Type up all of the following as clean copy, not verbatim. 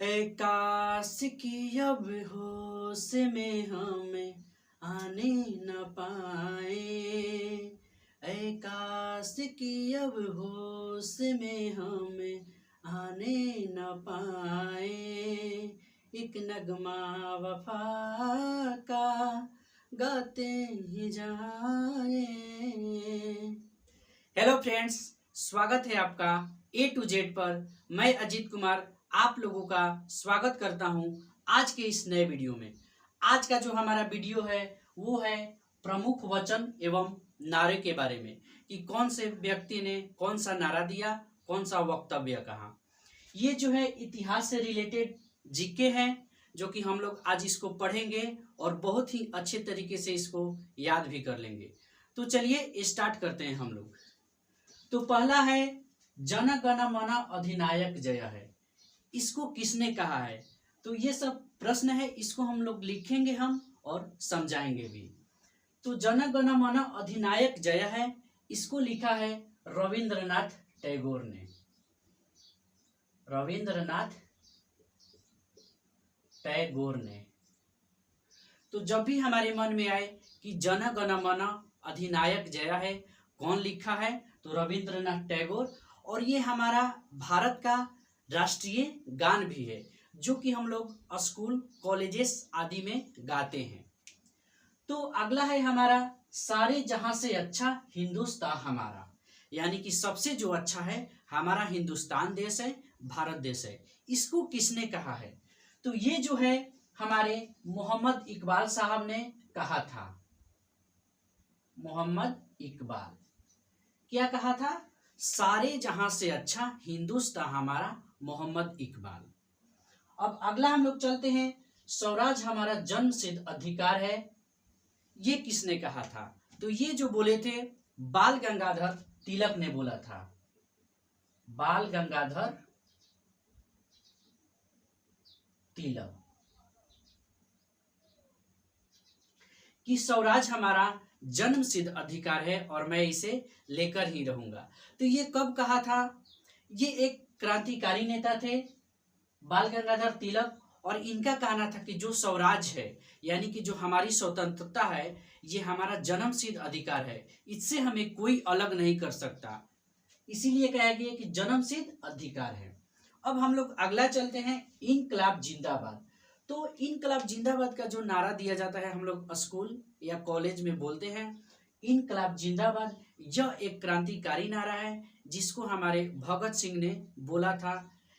ऐ काश कि अब होश में हमें आने न पाए। ऐ काश कि अब होश में हमें आने न पाए। एक नगमा वफा का गाते ही जाए। हेलो फ्रेंड्स, स्वागत है आपका ए टू जेड पर। मैं अजीत कुमार आप लोगों का स्वागत करता हूं आज के इस नए वीडियो में। आज का जो हमारा वीडियो है वो है प्रमुख वचन एवं नारे के बारे में, कि कौन से व्यक्ति ने कौन सा नारा दिया, कौन सा वक्तव्य कहा। ये जो है इतिहास से रिलेटेड जीके हैं, जो कि हम लोग आज इसको पढ़ेंगे और बहुत ही अच्छे तरीके से इसको याद भी कर लेंगे। तो चलिए स्टार्ट करते हैं हम लोग। तो पहला है जन गण मन अधिनायक जय है। इसको किसने कहा है? तो ये सब प्रश्न है, इसको हम लोग लिखेंगे हम और समझाएंगे भी। तो जन गण मन अधिनायक जय है, इसको लिखा है रविंद्रनाथ टैगोर ने। रविंद्रनाथ टैगोर ने। तो जब भी हमारे मन में आए कि जन गण मन अधिनायक जय है, कौन लिखा है? तो रविंद्रनाथ टैगोर। और ये हमारा भारत का राष्ट्रीय गान भी है, जो कि हम लोग स्कूल कॉलेजेस आदि में गाते हैं। तो अगला है हमारा सारे जहां से अच्छा हिंदुस्तान हमारा, यानी कि सबसे जो अच्छा है हमारा हिंदुस्तान देश है, भारत देश है। इसको किसने कहा है? तो ये जो है हमारे मोहम्मद इकबाल साहब ने कहा था। मोहम्मद इकबाल क्या कहा था? सारे जहां से अच्छा हिंदुस्तान हमारा, मोहम्मद इकबाल। अब अगला हम लोग चलते हैं, स्वराज हमारा जन्म सिद्ध अधिकार है। ये किसने कहा था? तो ये जो बोले थे बाल गंगाधर तिलक ने बोला था। बाल गंगाधर तिलक कि स्वराज हमारा जन्म सिद्ध अधिकार है और मैं इसे लेकर ही रहूंगा। तो ये कब कहा था? ये एक क्रांतिकारी नेता थे बाल गंगाधर तिलक, और इनका कहना था कि जो स्वराज है, यानी कि जो हमारी स्वतंत्रता है, ये हमारा जन्म सिद्ध अधिकार है, इससे हमें कोई अलग नहीं कर सकता। इसीलिए कहा गया कि जन्म सिद्ध अधिकार है। अब हम लोग अगला चलते हैं, इनकलाब जिंदाबाद। तो इनकलाब जिंदाबाद का जो नारा दिया जाता है, हम लोग स्कूल या कॉलेज में बोलते हैं इनकलाब जिंदाबाद। यह एक क्रांतिकारी नारा है जिसको हमारे भगत सिंह ने बोला था।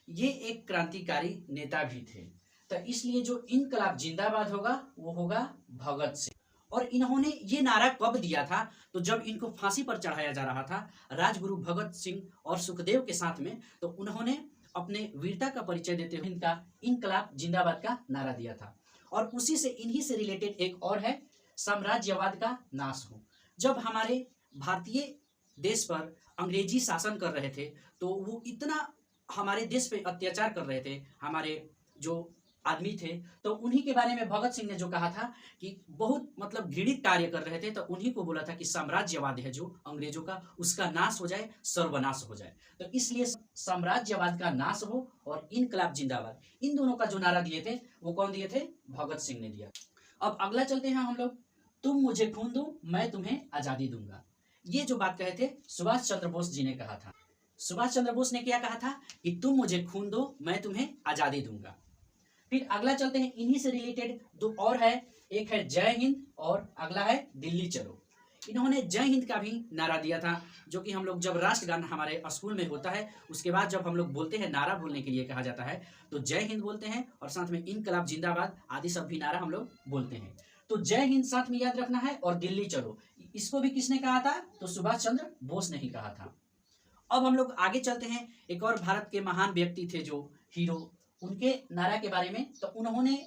ये एक क्रांतिकारी नेता भी थे, तो इसलिए जो इनकलाब जिंदाबाद होगा वो होगा भगत सिंह। और इन्होंने ये नारा कब दिया था? तो जब इनको फांसी पर चढ़ाया जा रहा था राजगुरु भगत सिंह और सुखदेव के साथ में, तो उन्होंने अपने वीरता का परिचय देते हुए इनका इनकलाब जिंदाबाद का नारा दिया था। और उसी से इन्हीं से रिलेटेड एक और है, साम्राज्यवाद का नाश हो। जब हमारे भारतीय देश पर अंग्रेजी शासन कर रहे थे, तो वो इतना हमारे देश पे अत्याचार कर रहे थे, हमारे जो आदमी थे, तो उन्हीं के बारे में भगत सिंह ने जो कहा था कि बहुत मतलब घृणित कार्य कर रहे थे, तो उन्हीं को बोला था कि साम्राज्यवाद है जो अंग्रेजों का, उसका नाश हो जाए, सर्वनाश हो जाए। तो इसलिए साम्राज्यवाद का नाश हो और इनकलाब जिंदाबाद, इन दोनों का जो नारा दिए थे वो कौन दिए थे? भगत सिंह ने दिया। अब अगला चलते हैं हम लोग, तुम मुझे खून दो मैं तुम्हें आजादी दूंगा। ये जो बात कहे थे सुभाष चंद्र बोस जी ने कहा था। सुभाष चंद्र बोस ने क्या कहा था? कि तुम मुझे खून दो मैं तुम्हें आजादी दूंगा। फिर अगला चलते हैं, इन्हीं से रिलेटेड दो और है, एक है जय हिंद और अगला है दिल्ली चलो। इन्होंने जय हिंद का भी नारा दिया था, जो कि हम लोग जब राष्ट्रगान हमारे स्कूल में होता है, उसके बाद जब हम लोग बोलते हैं, नारा बोलने के लिए कहा जाता है, तो जय हिंद बोलते हैं और साथ में इनकलाब जिंदाबाद आदि सब भी नारा हम लोग बोलते हैं। तो जय हिंद साथ में याद रखना है, और दिल्ली चलो इसको भी किसने कहा था? तो सुभाष चंद्र बोस ने ही कहा था। अब हम लोग आगे चलते हैं, एक और भारत के महान व्यक्ति थे जो हीरो, उनके नारा के बारे में। तो उन्होंने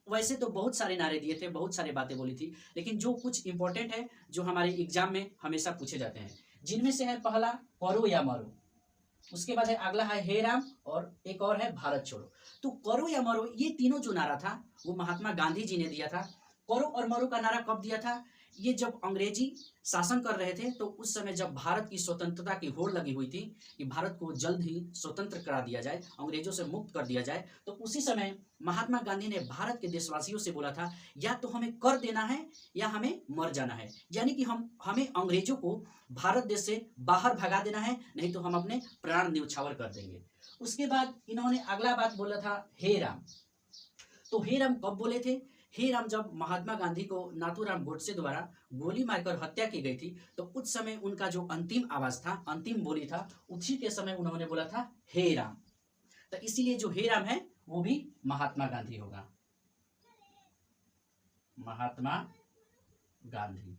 वैसे तो बहुत सारे नारे दिए थे, बहुत सारी बातें बोली थी, लेकिन जो कुछ इंपॉर्टेंट है जो हमारे एग्जाम में हमेशा पूछे जाते हैं, जिनमें से है पहला करो या मरो, उसके बाद है अगला है हे राम, और एक और है भारत छोड़ो। तो करो या मरो, ये तीनों जो नारा था वो महात्मा गांधी जी ने दिया था। करो और मरो का नारा कब दिया था? ये जब अंग्रेजी शासन कर रहे थे तो उस समय जब भारत की स्वतंत्रता की होड़ लगी हुई थी कि भारत को जल्द ही स्वतंत्र करा दिया जाए, अंग्रेजों से मुक्त कर दिया जाए, तो उसी समय महात्मा गांधी ने भारत के देशवासियों से बोला था या तो हमें कर देना है या हमें मर जाना है, यानी कि हमें अंग्रेजों को भारत देश से बाहर भगा देना है, नहीं तो हम अपने प्राण न्यौछावर कर देंगे। उसके बाद इन्होंने अगला बात बोला था हे राम। तो हे राम कब बोले थे? हे राम जब महात्मा गांधी को नाथूराम गोडसे द्वारा गोली मारकर हत्या की गई थी तो उस समय उनका जो अंतिम आवाज था, अंतिम बोली था, उसी के समय उन्होंने बोला था हे राम। तो इसीलिए जो हे राम है वो भी महात्मा गांधी होगा, महात्मा गांधी।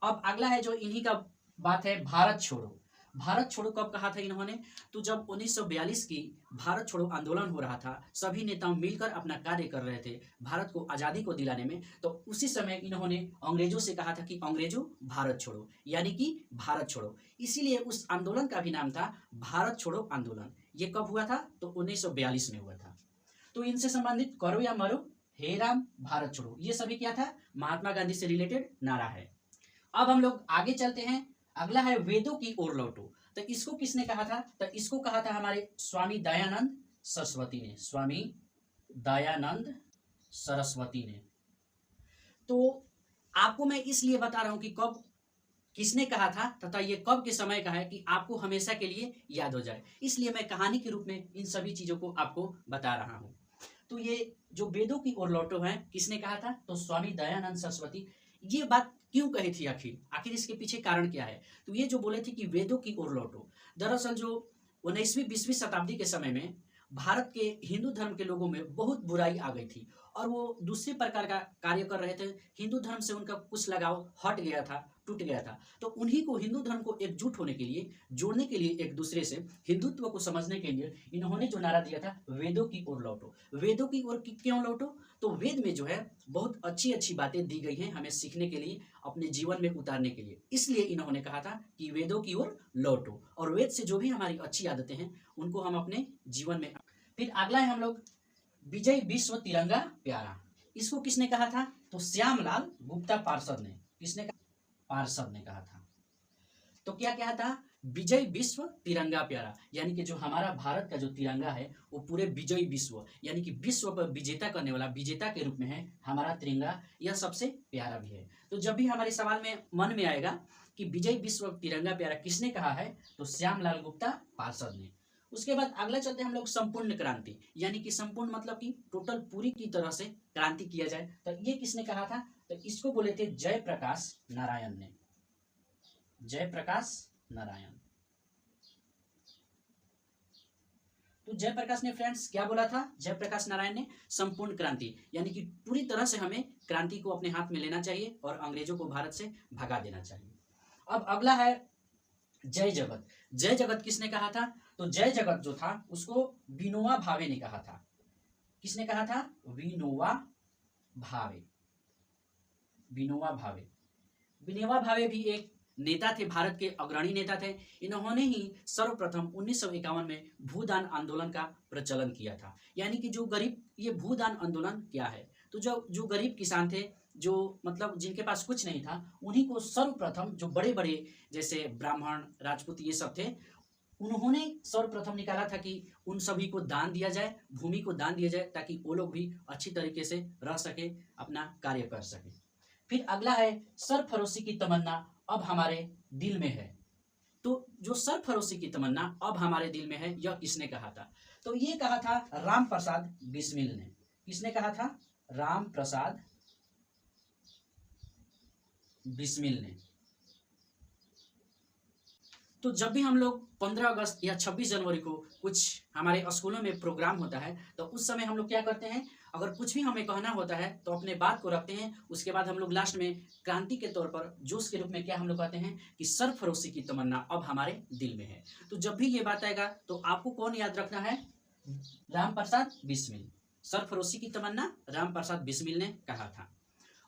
अब अगला है जो इन्हीं का बात है भारत छोड़ो। भारत छोड़ो कब कहा था इन्होंने? तो जब 1942 की भारत छोड़ो आंदोलन हो रहा था, सभी नेता मिलकर अपना कार्य कर रहे थे भारत को आजादी को दिलाने में, तो उसी समय इन्होंने अंग्रेजों से कहा था कि अंग्रेजों भारत छोड़ो, यानी कि भारत छोड़ो। इसीलिए उस आंदोलन का भी नाम था भारत छोड़ो आंदोलन। ये कब हुआ था? तो 1942 में हुआ था। तो इनसे संबंधित करो या मरो, हे राम, भारत छोड़ो, ये सभी क्या था? महात्मा गांधी से रिलेटेड नारा है। अब हम लोग आगे चलते हैं। अगला है वेदों की ओर लौटो। तो इसको किसने कहा था? तो इसको कहा था हमारे स्वामी दयानंद सरस्वती ने, स्वामी दयानंद सरस्वती ने। तो आपको मैं इसलिए बता रहा हूं कि कब किसने कहा था तथा ये कब के समय का है कि आपको हमेशा के लिए याद हो जाए, इसलिए मैं कहानी के रूप में इन सभी चीजों को आपको बता रहा हूं। तो ये जो वेदों की ओर लौटो है किसने कहा था? तो स्वामी दयानंद सरस्वती। ये बात क्यों कही थी? आखिर इसके पीछे कारण क्या है? तो ये जो बोले थे कि वेदों की ओर लौटो, दरअसल जो 19वीं 20वीं शताब्दी के समय में भारत के हिंदू धर्म के लोगों में बहुत बुराई आ गई थी और वो दूसरे प्रकार का कार्य कर रहे थे। हिंदू धर्म से उनका कुछ लगाव हट गया था, टूट गया था। तो उन्हीं को, हिंदू धर्म को एकजुट होने के लिए, जोड़ने के लिए, एक दूसरे से हिंदुत्व को समझने के लिए इन्होंने जो नारा दिया था वेदों की ओर लौटो। वेदों की ओर क्यों लौटो? तो वेद में जो है बहुत अच्छी अच्छी बातें दी गई हैं हमें सीखने के लिए, अपने जीवन में उतारने के लिए, इसलिए इन्होंने कहा था कि वेदों की ओर लौटो और वेद से जो भी हमारी अच्छी आदतें हैं उनको हम अपने जीवन में। फिर अगला है हम लोग विजय विश्व तिरंगा प्यारा। इसको किसने कहा था? तो श्यामलाल गुप्ता पार्षद ने। किसने कहा? पार्षद ने कहा था। तो क्या कहा था? विजय विश्व तिरंगा प्यारा, यानी कि जो हमारा भारत का जो तिरंगा है वो पूरे विजय विश्व, यानी कि विश्व पर विजेता करने वाला, विजेता के रूप में है हमारा तिरंगा, यह सबसे प्यारा भी है। तो जब भी हमारे सवाल में मन में आएगा कि विजय विश्व तिरंगा प्यारा किसने कहा है, तो श्यामलाल गुप्ता पार्षद ने। उसके बाद अगला चलते हैं हम लोग संपूर्ण क्रांति, यानी कि संपूर्ण मतलब कि टोटल पूरी की तरह से क्रांति किया जाए, तो ये किसने कहा था? तो इसको बोले थे जयप्रकाश नारायण ने, जयप्रकाश नारायण। तो जयप्रकाश ने फ्रेंड्स क्या बोला था? जयप्रकाश नारायण ने संपूर्ण क्रांति, यानी कि पूरी तरह से हमें क्रांति को अपने हाथ में लेना चाहिए और अंग्रेजों को भारत से भगा देना चाहिए। अब अगला है जय जगत। जय जगत किसने कहा था? तो जय जगत जो था उसको विनोबा भावे ने कहा था। किसने कहा था? विनोबा भावे। विनोबा भावे, विनोबा भावे भी एक नेता थे, भारत के अग्रणी नेता थे। इन्होंने ही सर्वप्रथम 1951 में भूदान आंदोलन का प्रचलन किया था, यानी कि जो गरीब, ये भूदान आंदोलन क्या है? तो जो गरीब किसान थे, जो मतलब जिनके पास कुछ नहीं था, उन्हीं को सर्वप्रथम, जो बड़े बड़े जैसे ब्राह्मण, राजपूत ये सब थे, उन्होंने सर्वप्रथम निकाला था कि उन सभी को दान दिया जाए, भूमि को दान दिया जाए, ताकि वो लोग भी अच्छी तरीके से रह सके, अपना कार्य कर सके। फिर अगला है सरफरोशी की तमन्ना अब हमारे दिल में है। तो जो सरफरोशी की तमन्ना अब हमारे दिल में है, यह किसने कहा था? तो ये कहा था राम प्रसाद बिस्मिल ने। किसने कहा था? राम प्रसाद बिस्मिल ने। तो जब भी हम लोग 15 अगस्त या 26 जनवरी को कुछ हमारे स्कूलों में प्रोग्राम होता है, तो उस समय हम लोग क्या करते हैं, अगर कुछ भी हमें कहना होता है तो अपने बात को रखते हैं, उसके बाद हम लोग लास्ट में क्रांति के तौर पर, जोश के रूप में क्या हम लोग कहते हैं कि सरफरोशी की तमन्ना अब हमारे दिल में है। तो जब भी ये बात आएगा तो आपको कौन याद रखना है? राम प्रसाद बिस्मिल। सरफरोशी की तमन्ना राम प्रसाद बिस्मिल ने कहा था।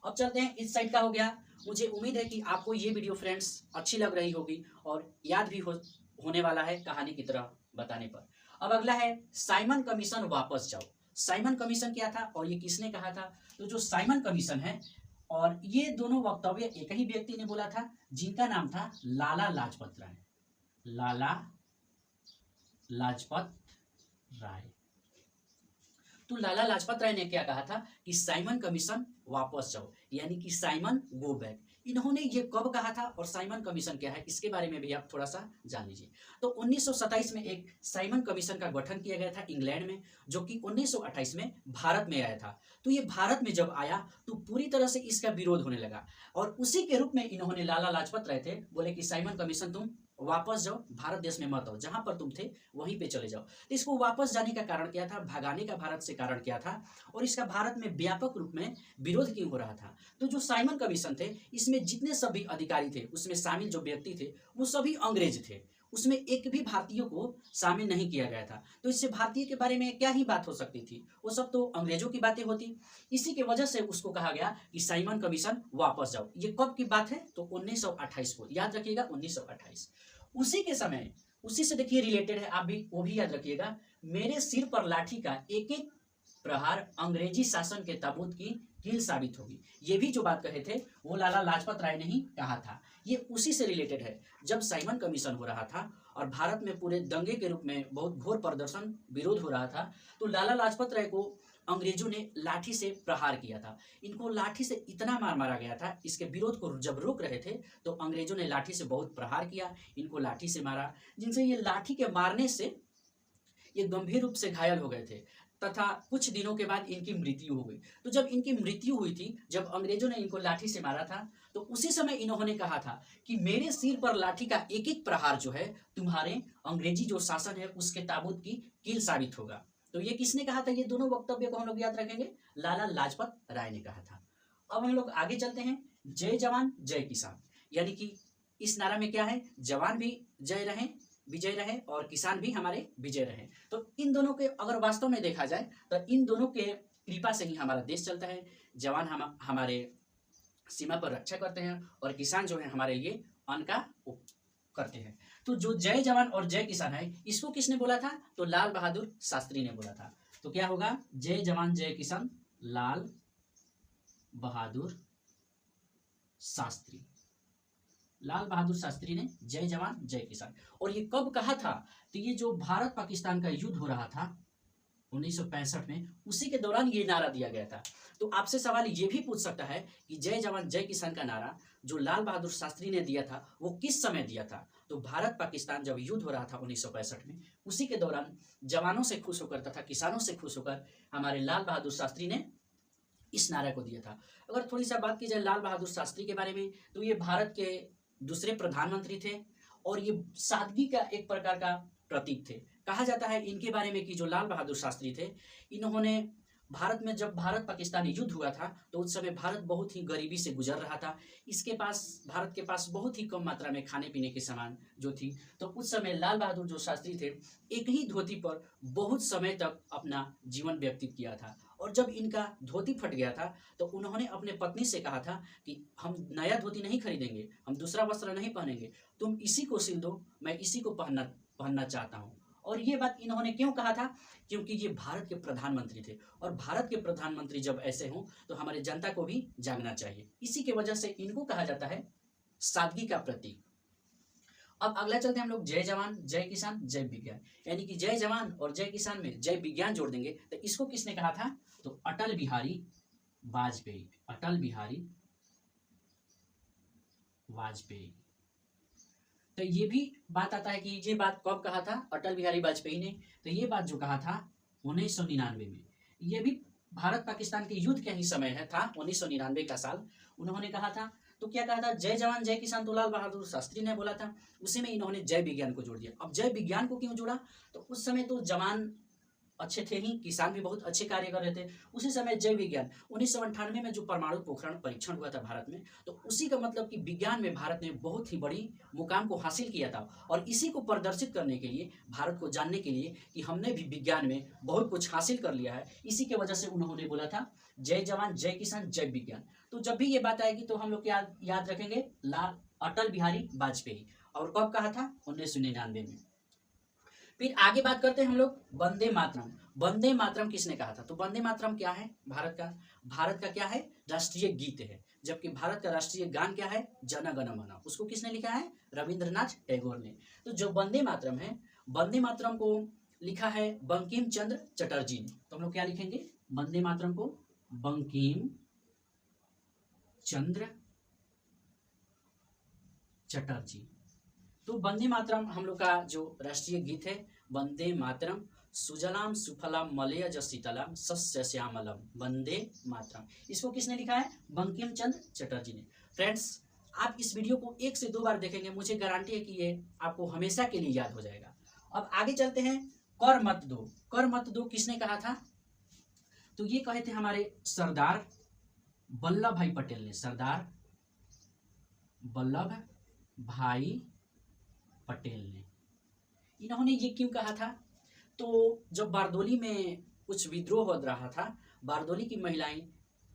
अब चलते हैं, इस साइड का हो गया। मुझे उम्मीद है कि आपको ये वीडियो फ्रेंड्स अच्छी लग रही होगी और याद भी होने वाला है कहानी की तरह बताने पर। अब अगला है साइमन कमीशन वापस जाओ। साइमन कमीशन क्या था और ये किसने कहा था? तो जो साइमन कमीशन है और ये दोनों वक्तव्य एक ही व्यक्ति ने बोला था, जिनका नाम था लाला लाजपत राय। लाला लाजपत राय। तो लाला लाजपत राय ने क्या कहा था कि साइमन कमीशन वापस जाओ, यानी कि साइमन गो बैक। इन्होंने ये कब कहा था और साइमन कमीशन क्या है, इसके बारे में भी आप थोड़ा सा जान लीजिए। तो 1927 में एक साइमन कमीशन का गठन किया गया था इंग्लैंड में, जो कि 1928 में भारत में आया था। तो ये भारत में जब आया तो पूरी तरह से इसका विरोध होने लगा, और उसी के रूप में इन्होंने लाला लाजपत राय थे, बोले कि साइमन कमीशन तुम वापस जाओ, भारत देश में मत आओ, जहां पर तुम थे वहीं पे चले जाओ। तो इसको वापस जाने का कारण क्या था, भगाने का भारत से कारण क्या था, और इसका भारत में व्यापक रूप में विरोध क्यों हो रहा था। तो जो साइमन कमीशन थे, इसमें जितने सभी अधिकारी थे, उसमें शामिल जो व्यक्ति थे वो सभी अंग्रेज थे, उसमें एक भी भारतीयों को शामिल नहीं किया गया था। तो इससे भारतीय के बारे में क्या ही बात हो सकती थी, वो सब तो अंग्रेजों की बातें होती। इसी की वजह से उसको कहा गया कि साइमन कमीशन वापस जाओ। ये कब की बात है, तो 1928 को, याद रखिएगा 1928। उसी के समय, उसी से देखिए रिलेटेड है, आप भी वो भी याद रखिएगा, मेरे सिर पर लाठी का एक एक प्रहार अंग्रेजी शासन के ताबूत की कील साबित होगी। ये भी जो बात कहे थे वो लाला लाजपत राय ने ही कहा था। ये उसी से रिलेटेड है, जब साइमन कमीशन हो रहा था और भारत में पूरे दंगे के रूप में बहुत घोर प्रदर्शन विरोध हो रहा था, तो लाला लाजपत राय को अंग्रेजों ने लाठी से प्रहार किया था। इनको लाठी से इतना मार मारा गया था, इसके विरोध को जब रोक रहे थे तो अंग्रेजों ने लाठी से बहुत प्रहार किया, इनको लाठी से मारा, जिनसे ये लाठी के मारने से ये गंभीर रूप से घायल हो गए थे, तथा कुछ दिनों के बाद इनकी मृत्यु हो गई। तो जब इनकी मृत्यु हुई थी, जब अंग्रेजों ने इनको लाठी से मारा था, तो उसी समय इन्होंने कहा था कि मेरे सिर पर लाठी का एक एक प्रहार जो है तुम्हारे अंग्रेजी जो शासन है उसके ताबूत की कील साबित होगा। तो ये किसने कहा था, ये दोनों वक्तव्य को हम लोग याद रखेंगे, लाला लाजपत राय ने कहा था। अब हम लोग आगे चलते हैं, जय जवान जय किसान, यानी कि इस नारा में क्या है, जवान भी जय रहे, विजय रहे, और किसान भी हमारे विजय रहे। तो इन दोनों के अगर वास्तव में देखा जाए तो इन दोनों के कृपा से ही हमारा देश चलता है। जवान हमारे सीमा पर रक्षा करते हैं, और किसान जो है हमारे लिए अन्न का करते हैं। तो जो जय जवान और जय किसान है, इसको किसने बोला था, तो लाल बहादुर शास्त्री ने बोला था। तो क्या होगा, जय जवान जय किसान, लाल बहादुर शास्त्री। लाल बहादुर शास्त्री ने जय जवान जय किसान। और ये कब कहा था, तो ये जो भारत पाकिस्तान का युद्ध हो रहा था 1965 में, उसी के दौरान ये नारा दिया गया था। तो आपसे सवाल ये भी पूछ सकता है कि जय जवान जय किसान का नारा जो लाल बहादुर शास्त्री ने दिया था वो किस समय दिया था, तो भारत पाकिस्तान जब युद्ध हो रहा था 1965 में, उसी के दौरान जवानों से खुश होकर तथा किसानों से खुश होकर हमारे लाल बहादुर शास्त्री ने इस नारे को दिया था। अगर थोड़ी सा बात की जाए लाल बहादुर शास्त्री के बारे में, तो ये भारत के दूसरे प्रधानमंत्री थे, और ये सादगी का एक प्रकार का प्रतीक थे। कहा जाता है इनके बारे में कि जो लाल बहादुर शास्त्री थे, इन्होंने भारत में, जब भारत पाकिस्तान युद्ध हुआ था तो उस समय भारत बहुत ही गरीबी से गुजर रहा था। इसके पास, भारत के पास बहुत ही कम मात्रा में खाने पीने के सामान जो थी, तो उस समय लाल बहादुर जो शास्त्री थे, एक ही धोती पर बहुत समय तक अपना जीवन व्यतीत किया था। और जब इनका धोती फट गया था तो उन्होंने अपने पत्नी से कहा था कि हम नया धोती नहीं खरीदेंगे, हम दूसरा वस्त्र नहीं पहनेंगे, तुम इसी को सिल दो, मैं इसी को पहनना चाहता हूँ। और ये बात इन्होंने क्यों कहा था, क्योंकि ये भारत के प्रधानमंत्री थे, और भारत के प्रधानमंत्री जब ऐसे हों तो हमारे जनता को भी जागना चाहिए। इसी के वजह से इनको कहा जाता है सादगी का प्रतीक। अब अगला चलते हैं हम लोग, जय जवान जय किसान जय विज्ञान, यानी कि जय जवान और जय किसान में जय विज्ञान जोड़ देंगे। तो इसको किसने कहा था, तो अटल बिहारी वाजपेयी। अटल बिहारी वाजपेयी। तो ये भी बात आता है कि ये बात कब कहा था अटल बिहारी वाजपेयी ने, तो ये बात जो कहा था 1999 में। ये भी भारत पाकिस्तान के युद्ध के ही समय है था, 1999 का साल उन्होंने कहा था। तो क्या कहा था, जय जवान जय किसान तो लाल बहादुर शास्त्री ने बोला था, उसी में इन्होंने जय विज्ञान को जोड़ दिया। अब जय विज्ञान को क्यों जोड़ा, तो उस समय तो जवान अच्छे थे ही, किसान भी बहुत अच्छे कार्य कर रहे थे। उसी समय जय विज्ञान 1998 में जो परमाणु पोखरण परीक्षण हुआ था भारत में, तो उसी का मतलब कि विज्ञान में भारत ने बहुत ही बड़ी मुकाम को हासिल किया था। और इसी को प्रदर्शित करने के लिए, भारत को जानने के लिए कि हमने भी विज्ञान में बहुत कुछ हासिल कर लिया है, इसी के वजह से उन्होंने बोला था जय जवान जय किसान जय विज्ञान। तो जब भी ये बात आएगी तो हम लोग याद रखेंगे लाल अटल बिहारी वाजपेयी। और कब कहा था, 1999 में। फिर आगे बात करते हैं हम लोग वंदे मातरम। वंदे मातरम किसने कहा था? तो वंदे मातरम क्या है? भारत का क्या है? राष्ट्रीय गीत है। जबकि भारत का राष्ट्रीय गान क्या है? जन गण मन। उसको किसने लिखा है? रविंद्रनाथ टैगोर ने। तो जो वंदे मातरम है, वंदे मातरम को लिखा है बंकिम चंद्र चटर्जी ने। तो हम लोग क्या लिखेंगे? वंदे मातरम को बंकिम चंद्र चटर्जी। तो वंदे मातरम हम लोग का जो राष्ट्रीय गीत है, वंदे मातरम सुजलाम सुफलाम मलयज शीतलम सस्य श्यामलम वंदे मातरम। इसको किसने लिखा है? बंकिम चंद्र चटर्जी ने। फ्रेंड्स, आप इस वीडियो को 1 से 2 बार देखेंगे, मुझे गारंटी है कि ये आपको हमेशा के लिए याद हो जाएगा। अब आगे चलते हैं। कर मत दो। कर मत दो किसने कहा था? तो ये कहे थे हमारे सरदार वल्लभ भाई पटेल ने। सरदार वल्लभ भाई पटेल ने। इन्होंने ये क्यों कहा था? तो जब बारदोली में कुछ विद्रोह हो रहा था, बारदोली की महिलाएं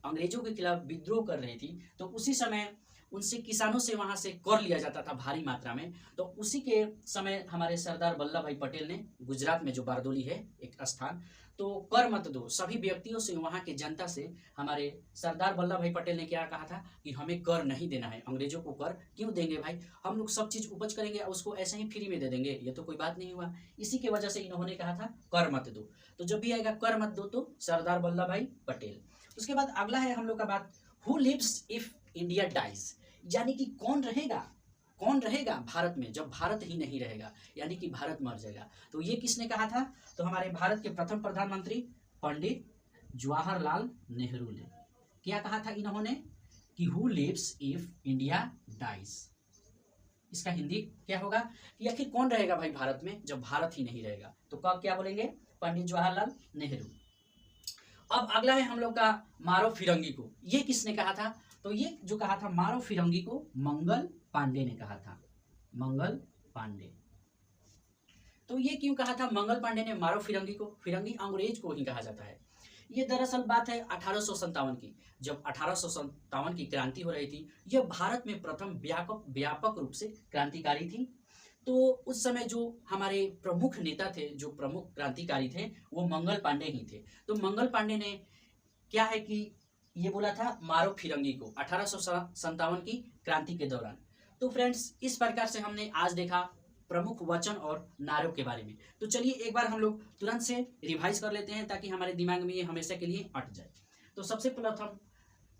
अंग्रेजों के खिलाफ विद्रोह कर रही थी, तो उसी समय उनसे किसानों से वहां से कर लिया जाता था भारी मात्रा में। तो उसी के समय हमारे सरदार वल्लभ भाई पटेल ने, गुजरात में जो बारदोली है एक स्थान, तो कर मत दो, सभी व्यक्तियों से, वहां के जनता से हमारे सरदार वल्लभ भाई पटेल ने क्या कहा था कि हमें कर नहीं देना है। अंग्रेजों को कर क्यों देंगे भाई? हम लोग सब चीज उपज करेंगे, उसको ऐसे ही फ्री में दे देंगे, ये तो कोई बात नहीं हुआ। इसी की वजह से इन्होंने कहा था कर मत दो। तो जब भी आएगा कर मत दो तो सरदार वल्लभ भाई पटेल। उसके बाद अगला है हम लोग का बात, who lives if India dies. यानी कि कौन रहेगा भारत में जब भारत ही नहीं रहेगा, यानी कि भारत मर जाएगा। तो ये किसने कहा था? तो हमारे भारत के प्रथम प्रधानमंत्री पंडित जवाहरलाल नेहरू ने। क्या कहा था इन्होंने? कि who lives if India dies. इसका हिंदी क्या होगा कि आखिर कौन रहेगा भाई भारत में जब भारत ही नहीं रहेगा? तो कब क्या बोलेंगे? पंडित जवाहरलाल नेहरू। अब अगला है हम लोग का मारो फिरंगी को। ये किसने कहा था? तो ये जो कहा था मारो फिरंगी को, मंगल पांडे ने कहा था। मंगल पांडे। तो ये क्यों कहा था मंगल पांडे ने मारो फिरंगी को? फिरंगी अंग्रेज को ही कहा जाता है। ये दरअसल बात है 1857 की, जब 1857 की क्रांति हो रही थी। यह भारत में प्रथम व्यापक रूप से क्रांतिकारी थी। तो उस समय जो हमारे प्रमुख नेता थे, जो प्रमुख क्रांतिकारी थे, वो मंगल पांडे ही थे। तो मंगल पांडे ने क्या है कि ये बोला था मारो फिरंगी को 1857 की क्रांति के दौरान। तो फ्रेंड्स, इस प्रकार से हमने आज देखा प्रमुख वचन और नारों के बारे में। तो चलिए एक बार हम लोग तुरंत से रिवाइज कर लेते हैं ताकि हमारे दिमाग में ये हमेशा के लिए अट जाए। तो सबसे प्रथम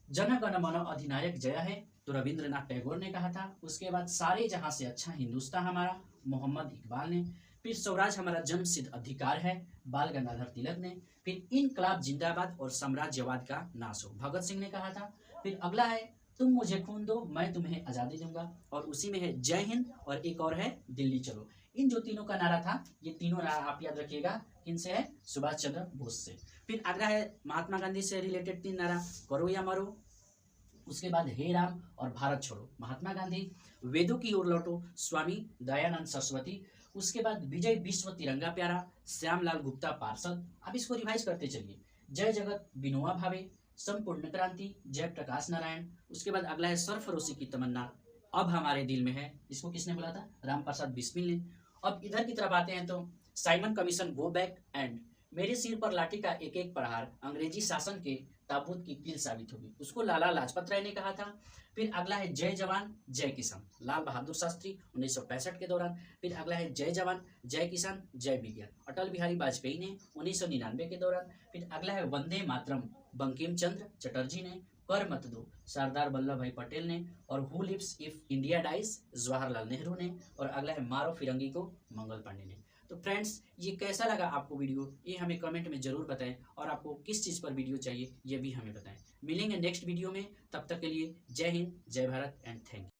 जन गण मन अधिनायक जय है, तो रविंद्रनाथ टैगोर ने कहा था। उसके बाद सारे जहां से अच्छा हिंदुस्तान हमारा, मोहम्मद इकबाल ने। फिर स्वराज हमारा जन्म सिद्ध अधिकार है, बाल गंगाधर तिलक ने। फिर इनकलाब जिंदाबाद और साम्राज्यवाद का नाश हो, भगत सिंह ने कहा था। फिर अगला है तुम मुझे खून दो मैं तुम्हें आजादी दूंगा, और उसी में है जय हिंद, और एक और है दिल्ली चलो। इन जो तीनों का नारा था, ये तीनों नारा आप याद रखिएगा, किनसे है? सुभाष चंद्र बोस से। फिर अगला है महात्मा गांधी से रिलेटेड 3 नारा, करो या मरो। उसके बाद हे राम और भारत छोड़ो, महात्मा गांधी। वेदों की ओर लौटो, स्वामी दयानंद सरस्वती। उसके बाद विजय विश्व तिरंगा प्यारा, श्यामलाल गुप्ता पार्षद। अब इसको रिवाइज करते चलिए, जय जगत विनोबा भावे, संपूर्ण क्रांति जयप्रकाश नारायण। उसके बाद अगला है सरफरोशी की तमन्ना अब हमारे दिल में है, इसको किसने बोला था? राम प्रसाद बिस्मिल ने। अब इधर की तरफ आते हैं तो Simon commission go back and मेरे सिर पर लाठी का एक एक प्रहार अंग्रेजी शासन के ताबूत की कील साबित होगी, उसको लाला लाजपत राय ने कहा था। फिर अगला है जय जवान जय किसान, लाल बहादुर शास्त्री 1965 के दौरान। फिर अगला है जय जवान जय किसान जय विज्ञान, अटल बिहारी वाजपेयी ने 1999 के दौरान। फिर अगला है वंदे मातरम, बंकिम चंद्र चटर्जी ने। कर मत दो, सरदार वल्लभ भाई पटेल ने। और who lives if India dies, Jawaharlal Nehru ने। और अगला है मारो फिरंगी को, मंगल पांडे ने। तो फ्रेंड्स, ये कैसा लगा आपको वीडियो, ये हमें कमेंट में जरूर बताएं, और आपको किस चीज़ पर वीडियो चाहिए ये भी हमें बताएं। मिलेंगे नेक्स्ट वीडियो में, तब तक के लिए जय हिंद, जय भारत एंड थैंक यू।